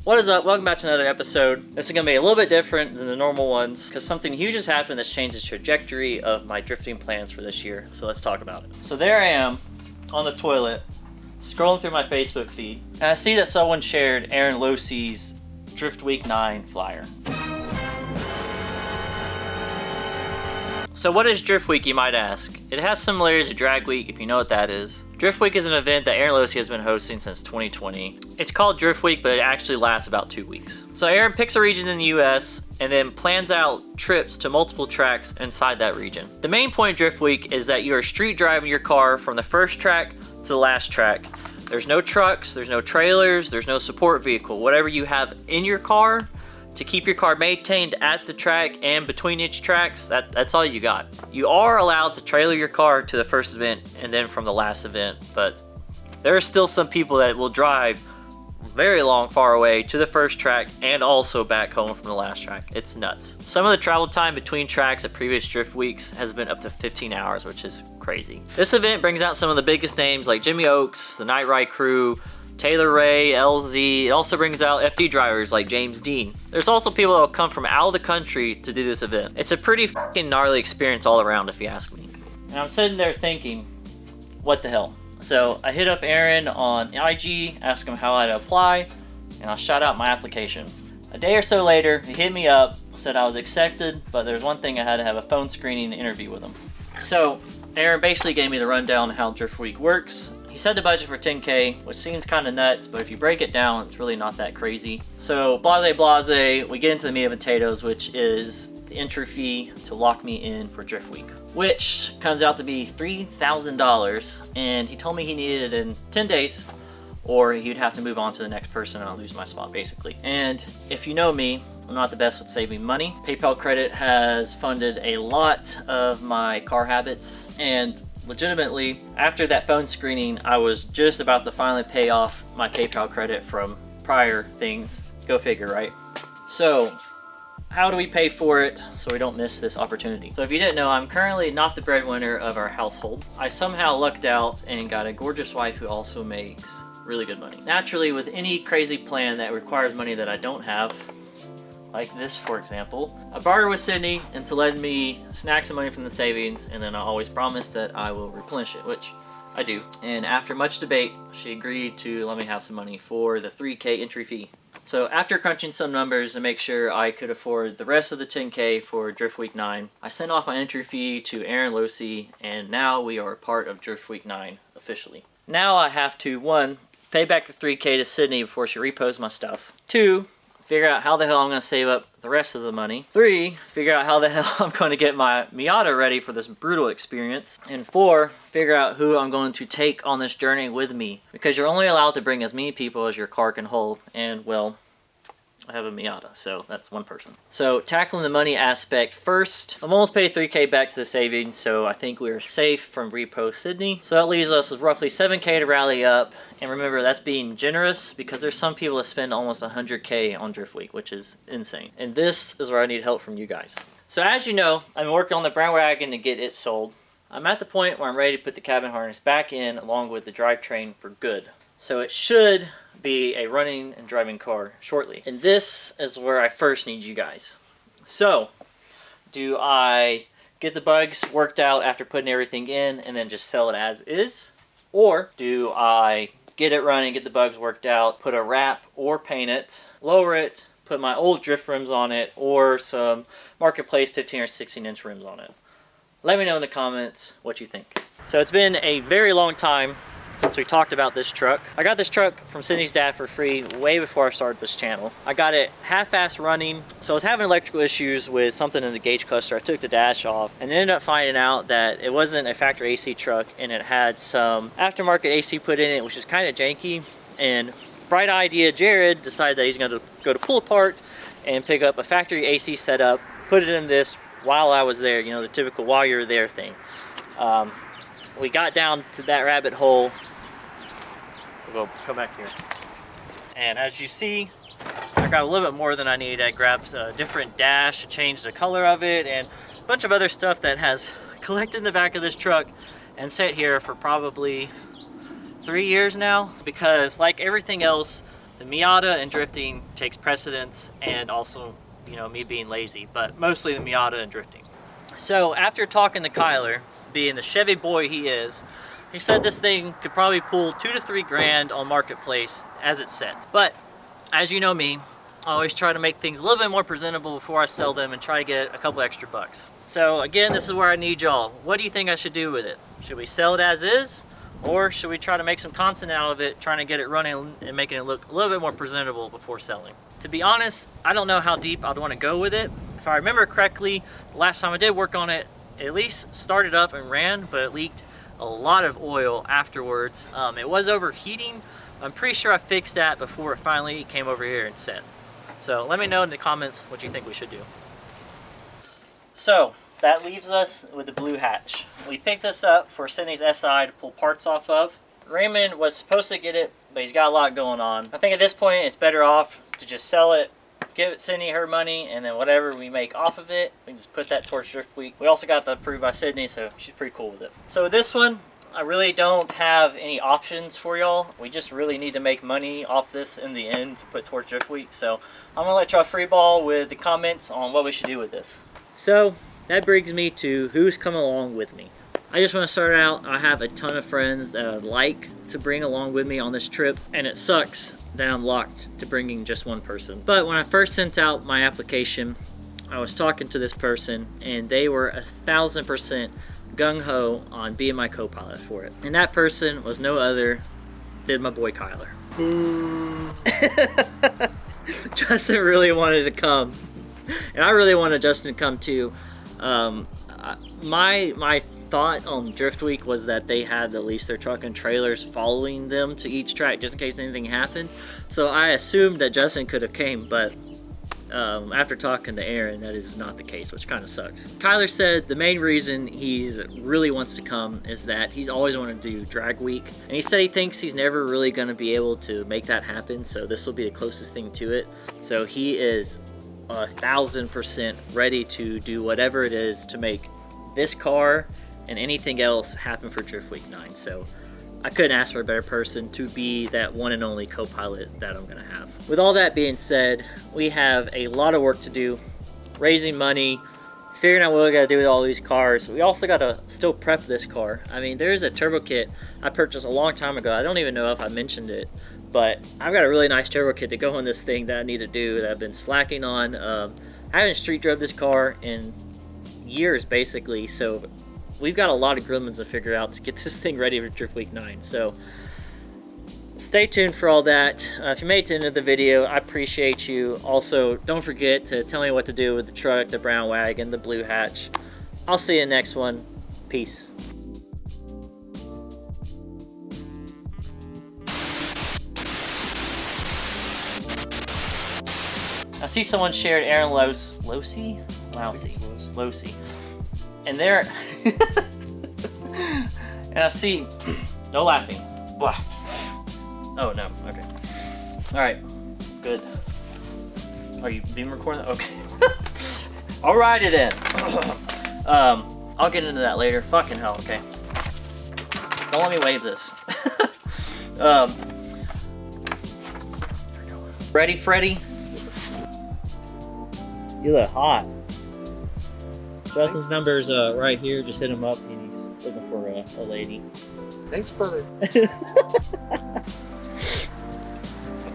What is up? Welcome back to another episode. This is going to be a little bit different than the normal ones because something huge has happened that's changed the trajectory of my drifting plans for this year. So let's talk about it. So there I am on the toilet, scrolling through my Facebook feed, and I see that someone shared Aaron Losey's Drift Week 9 flyer. So what is Drift Week, you might ask? It has similarities to Drag Week, if you know what that is. Drift Week is an event that Aaron Losey has been hosting since 2020. It's called Drift Week, but it actually lasts about 2 weeks. So Aaron picks a region in the US and then plans out trips to multiple tracks inside that region. The main point of Drift Week is that you are street driving your car from the first track to the last track. There's no trucks, there's no trailers, there's no support vehicle. Whatever you have in your car to keep your car maintained at the track and between each tracks, that's all you got. You are allowed to trailer your car to the first event and then from the last event, but there are still some people that will drive very long, far away to the first track and also back home from the last track. It's nuts. Some of the travel time between tracks at previous Drift Weeks has been up to 15 hours, which is crazy. This event brings out some of the biggest names like Jimmy Oaks, the Night Ride Crew, Taylor Ray, LZ. It also brings out FD drivers like James Dean. There's also people that will come from out of the country to do this event. It's a pretty fucking gnarly experience all around, if you ask me. And I'm sitting there thinking, what the hell? So I hit up Aaron on IG, asked him how I'd apply, and I shot out my application. A day or so later, he hit me up, said I was accepted, but there's one thing: I had to have a phone screening interview with him. So Aaron basically gave me the rundown on how Drift Week works. He said the budget for $10K, which seems kind of nuts, but if you break it down, it's really not that crazy. So blase, we get into the meat and potatoes, which is the entry fee to lock me in for Drift Week, which comes out to be $3,000. And he told me he needed it in 10 days, or he'd have to move on to the next person and I'll lose my spot, basically. And if you know me, I'm not the best with saving money. PayPal credit has funded a lot of my car habits, and legitimately, after that phone screening, I was just about to finally pay off my PayPal credit from prior things. Go figure, right? So, how do we pay for it so we don't miss this opportunity? So if you didn't know, I'm currently not the breadwinner of our household. I somehow lucked out and got a gorgeous wife who also makes really good money. Naturally, with any crazy plan that requires money that I don't have, like this, for example, I bartered with Sydney into letting me snack some money from the savings, and then I always promise that I will replenish it, which I do. And after much debate, she agreed to let me have some money for the $3K entry fee. So after crunching some numbers to make sure I could afford the rest of the $10K for Drift Week 9, I sent off my entry fee to Aaron Losey, and now we are a part of Drift Week 9 officially. Now I have to, 1, pay back the $3K to Sydney before she reposts my stuff. 2, figure out how the hell I'm going to save up the rest of the money. 3, figure out how the hell I'm going to get my Miata ready for this brutal experience. And 4, figure out who I'm going to take on this journey with me. Because you're only allowed to bring as many people as your car can hold. And, well, I have a Miata, so that's one person. So tackling the money aspect first, I'm almost paid $3K back to the savings, so I think we are safe from repo Sydney. So that leaves us with roughly $7K to rally up. And remember, that's being generous because there's some people that spend almost $100K on Drift Week, which is insane. And this is where I need help from you guys. So as you know, I'm working on the brown wagon to get it sold. I'm at the point where I'm ready to put the cabin harness back in along with the drivetrain for good. So it should be a running and driving car shortly. And this is where I first need you guys. So, do I get the bugs worked out after putting everything in and then just sell it as is? Or do I get it running, get the bugs worked out, put a wrap or paint it, lower it, put my old drift rims on it, or some Marketplace 15 or 16 inch rims on it? Let me know in the comments what you think. So it's been a very long time since we talked about this truck. I got this truck from Sydney's dad for free way before I started this channel. I got it half-assed running, so I was having electrical issues with something in the gauge cluster. I took the dash off and ended up finding out that it wasn't a factory AC truck and it had some aftermarket AC put in it, which is kind of janky. And bright idea Jared decided that he's going to go to Pull Apart and pick up a factory AC setup, put it in this while I was there, you know, the typical while you're there thing. We got down to that rabbit hole. We'll come back here. And as you see, I got a little bit more than I needed. I grabbed a different dash, changed the color of it, and a bunch of other stuff that has collected in the back of this truck and sat here for probably 3 years now. Because like everything else, The Miata and drifting takes precedence, and also, you know, me being lazy, but mostly the Miata and drifting. So after talking to Kyler, being the Chevy boy he is, he said this thing could probably pull 2 to 3 grand on Marketplace as it sets. But as you know me, I always try to make things a little bit more presentable before I sell them and try to get a couple extra bucks. So again, this is where I need y'all. What do you think I should do with it? Should we sell it as is? Or should we try to make some content out of it, trying to get it running and making it look a little bit more presentable before selling? To be honest, I don't know how deep I'd want to go with it. If I remember correctly, the last time I did work on it, at least started up and ran, but it leaked a lot of oil afterwards. It was overheating. I'm pretty sure I fixed that before it finally came over here and set. So let me know in the comments what you think we should do. So that leaves us with the blue hatch. We picked this up for Sydney's SI to pull parts off of. Raymond was supposed to get it, but he's got a lot going on. I think at this point it's better off to just sell it, give Sydney her money, and then whatever we make off of it, we can just put that towards Drift Week. We also got the approved by Sydney, so she's pretty cool with it. So with this one, I really don't have any options for y'all. We just really need to make money off this in the end to put towards Drift Week. So I'm gonna let y'all freeball with the comments on what we should do with this. So that brings me to who's coming along with me. I just want to start out, I have a ton of friends that I'd like to bring along with me on this trip, and it sucks that I'm locked to bringing just one person. But when I first sent out my application, I was talking to this person, and they were 1000% gung-ho on being my co-pilot for it. And that person was no other than my boy Kyler. Justin really wanted to come, and I really wanted Justin to come too. My thought on Drift Week was that they had at least their truck and trailers following them to each track just in case anything happened. So I assumed that Justin could have came, but after talking to Aaron, that is not the case, which kind of sucks. Kyler said the main reason he really wants to come is that he's always wanted to do drag week, and he said he thinks he's never really going to be able to make that happen, so this will be the closest thing to it. So he is 1000% ready to do whatever it is to make this car and anything else happen for Drift Week 9. So I couldn't ask for a better person to be that one and only co-pilot that I'm gonna have. With all that being said, we have a lot of work to do, raising money, figuring out what we gotta do with all these cars. We also gotta still prep this car. I mean, there's a turbo kit I purchased a long time ago. I don't even know if I mentioned it, but I've got a really nice turbo kit to go on this thing that I need to do that I've been slacking on. I haven't street drove this car in years basically, so we've got a lot of gremlins to figure out to get this thing ready for Drift Week 9. So stay tuned for all that. If you made it to the end of the video, I appreciate you. Also, don't forget to tell me what to do with the truck, the brown wagon, the blue hatch. I'll see you in the next one. Peace. I see someone shared Aaron Losi? Losi. And there, and I see, no laughing. Blah. Oh no, okay. All right, good. Are you being recorded? Okay. Alrighty then. I'll get into that later. Fucking hell, okay. Don't let me wave this. Ready, Freddy? You look hot. Justin's number's right here. Just hit him up. He's looking for a lady. Thanks, brother. My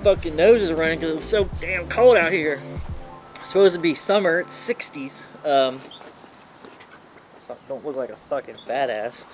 fucking nose is running because it's so damn cold out here. It's supposed to be summer. It's 60s. So I don't look like a fucking fat ass.